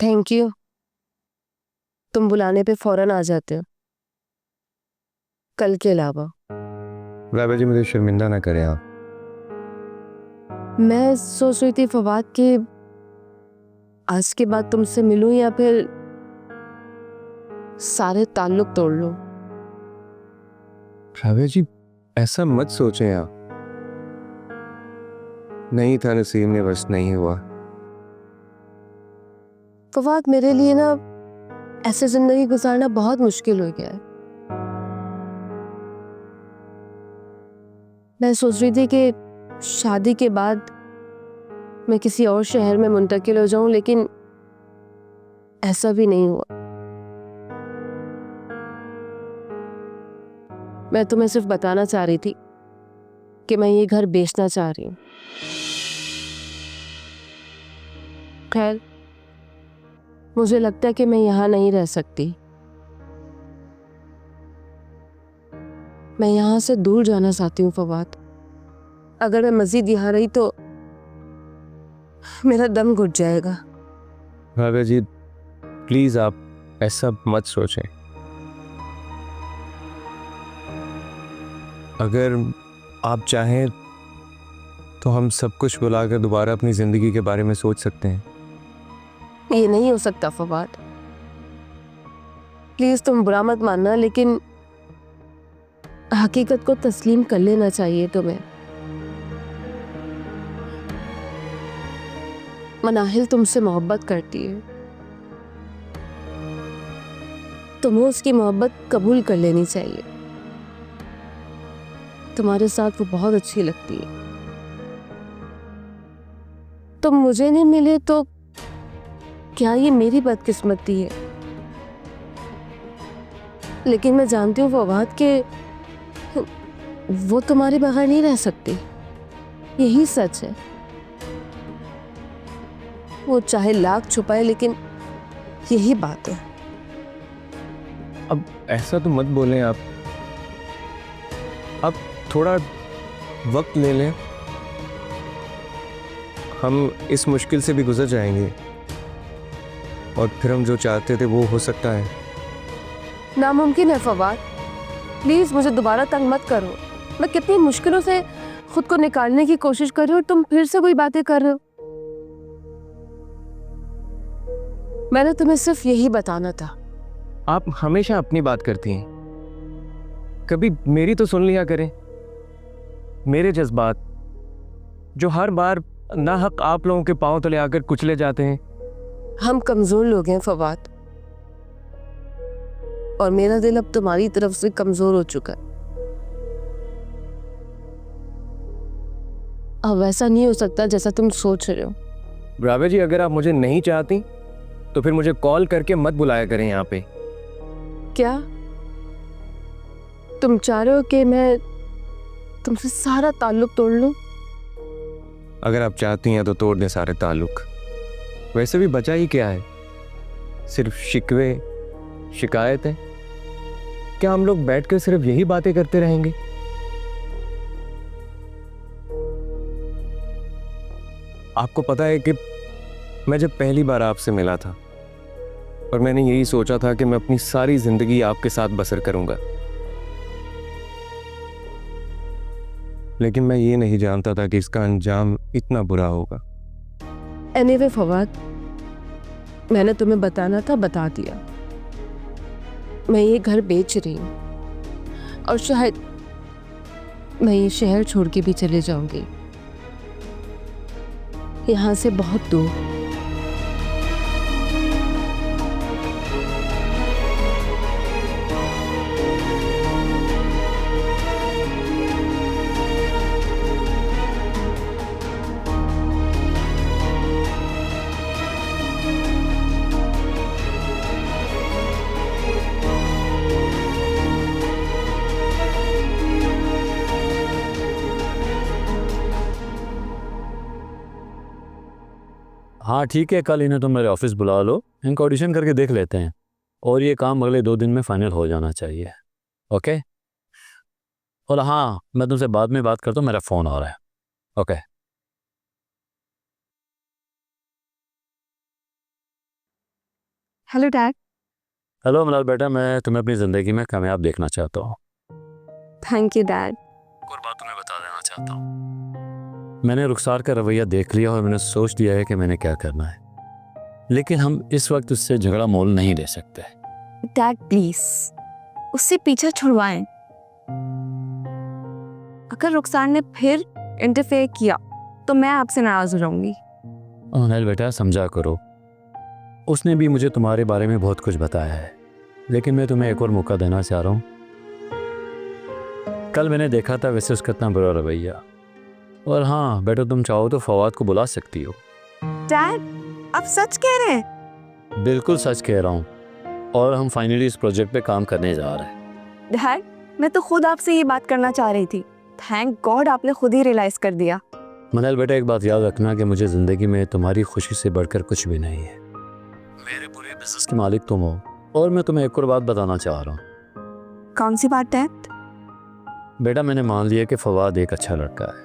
Thank you. तुम बुलाने पे फौरन आ जाते हो, कल के अलावा। राबा जी मुझे शर्मिंदा ना करें आप। मैं सोच रही थी फवाद कि आज के बाद तुमसे मिलूं या फिर सारे ताल्लुक तोड़ लूं। राबा जी ऐसा मत सोचें आप। नहीं था नसीब में, बस नहीं हुआ। फवाद मेरे लिए ना ऐसे जिंदगी गुजारना बहुत मुश्किल हो गया है। मैं सोच रही थी कि शादी के बाद मैं किसी और शहर में मुंतकिल हो जाऊं, लेकिन ऐसा भी नहीं हुआ। मैं तुम्हें सिर्फ बताना चाह रही थी कि मैं ये घर बेचना चाह रही हूँ। खैर, मुझे लगता है कि मैं यहाँ नहीं रह सकती। मैं यहाँ से दूर जाना चाहती हूँ फवाद। अगर मैं मजीद यहाँ रही तो मेरा दम घुट जाएगा। राबा जी प्लीज आप ऐसा मत सोचें। अगर आप चाहें तो हम सब कुछ बुलाकर दोबारा अपनी जिंदगी के बारे में सोच सकते हैं। ये नहीं हो सकता फवाद। प्लीज तुम बुरा मत मानना, लेकिन हकीकत को तस्लीम कर लेना चाहिए तुम्हें। मनाहिल तुमसे मोहब्बत करती है, तुम्हें उसकी मोहब्बत कबूल कर लेनी चाहिए। तुम्हारे साथ वो बहुत अच्छी लगती है। तुम मुझे नहीं मिले तो क्या ये मेरी बदकिस्मती है? लेकिन मैं जानती हूँ फवाद के वो तुम्हारे बगैर नहीं रह सकती। यही सच है। वो चाहे लाख छुपाए, लेकिन यही बात है। अब ऐसा तो मत बोलें आप। अब थोड़ा वक्त ले लें, हम इस मुश्किल से भी गुजर जाएंगे और फिर हम जो चाहते थे वो हो सकता है। नामुमकिन है फवाद। प्लीज मुझे दोबारा तंग मत करो। मैं कितनी मुश्किलों से खुद को निकालने की कोशिश कर रही हूँ और तुम फिर से कोई बातें कर रहे हो। मैंने तुम्हें सिर्फ यही बताना था। आप हमेशा अपनी बात करती हैं, कभी मेरी तो सुन लिया करें। मेरे जज्बात जो हर बार ना हक आप लोगों के पांव तले आकर कुचले जाते हैं। हम कमजोर लोग हैं फवाद, और मेरा दिल अब तुम्हारी तरफ से कमजोर हो चुका है। अब वैसा नहीं हो सकता जैसा तुम सोच रहे हो। राबा जी अगर आप मुझे नहीं चाहती तो फिर मुझे कॉल करके मत बुलाया करें यहाँ पे। क्या तुम चाह रहे हो कि मैं तुमसे सारा ताल्लुक तोड़ लूं? अगर आप चाहती हैं तो तोड़ दें सारे ताल्लुक। वैसे भी बचा ही क्या है, सिर्फ शिकवे शिकायतें। क्या हम लोग बैठकर सिर्फ यही बातें करते रहेंगे? आपको पता है कि मैं जब पहली बार आपसे मिला था और मैंने यही सोचा था कि मैं अपनी सारी जिंदगी आपके साथ बसर करूंगा, लेकिन मैं ये नहीं जानता था कि इसका अंजाम इतना बुरा होगा। एनीवे फवाद, मैंने तुम्हें बताना था, बता दिया। मैं ये घर बेच रही हूँ और शायद मैं ये शहर छोड़ के भी चले जाऊंगी, यहाँ से बहुत दूर। हाँ ठीक है, कल इन्हें तो मेरे ऑफिस बुला लो, इनका ऑडिशन करके देख लेते हैं और ये काम अगले 2 दिन में फाइनल हो जाना चाहिए। ओके, और हाँ मैं तुमसे बाद में बात करता हूँ, मेरा फ़ोन आ रहा है। ओके। Hello dad. हेलो मलाल बेटा, मैं तुम्हें अपनी ज़िंदगी में कामयाब देखना चाहता हूँ। Thank you dad. एक और बात तुम्हें बता देना चाहता हूँ, मैंने रुखसार का रवैया देख लिया और मैंने सोच लिया है कि मैंने क्या करना है, लेकिन हम इस वक्त उससे झगड़ा मोल नहीं ले सकते। डैड प्लीज उससे पीछा छुड़वाएं। अगर रुखसार ने फिर इंटरफेयर किया तो मैं आपसे नाराज हो जाऊंगी। अनिल बेटा समझा करो, उसने भी मुझे तुम्हारे बारे में बहुत कुछ बताया है, लेकिन मैं तुम्हें एक और मौका देना चाह रहा हूँ। कल मैंने देखा था वैसे उसका इतना बुरा रवैया, और हाँ बेटा तुम चाहो तो फवाद को बुला सकती हो। डैड आप सच कह रहे हैं? बिल्कुल सच कह रहा हूँ, और हम फाइनली इस प्रोजेक्ट पे काम करने जा रहे हैं। डैड मैं तो खुद आपसे ये बात करना चाह रही थी। थैंक गॉड आपने खुद ही रियलाइज कर दिया। मनल बेटा एक बात याद रखना कि मुझे ज़िंदगी में तुम्हारी खुशी से बढ़कर कुछ भी नहीं है। मेरे पूरे बिजनेस के मालिक तुम हो, और मैं तुम्हें एक और बात बताना चाह रहा हूँ। कौन सी बात डैड? बेटा मैंने मान लिया कि फवाद एक अच्छा लड़का है,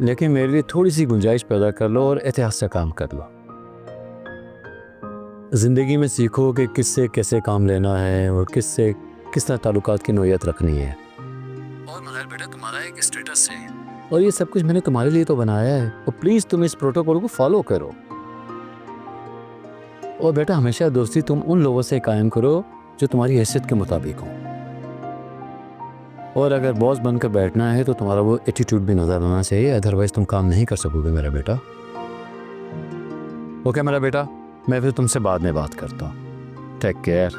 लेकिन मेरे लिए थोड़ी सी गुंजाइश पैदा कर लो और एहतियात से काम कर लो। ज़िंदगी में सीखो कि किससे कैसे काम लेना है और किससे किस तरह ताल्लुकात की नोयत रखनी है। और मनल बेटा तुम्हारा एक स्टेटस है, और ये सब कुछ मैंने तुम्हारे लिए तो बनाया है, और प्लीज़ तुम इस प्रोटोकॉल को फॉलो करो। और बेटा हमेशा दोस्ती तुम उन लोगों से कायम करो जो तुम्हारी हैसियत के मुताबिक हो, और अगर बॉस बनकर बैठना है तो तुम्हारा वो एटीट्यूड भी नजर आना चाहिए, अदरवाइज तुम काम नहीं कर सकोगे मेरा बेटा। ओके मेरा बेटा, मैं फिर तुमसे बाद में बात करता हूँ। Take care.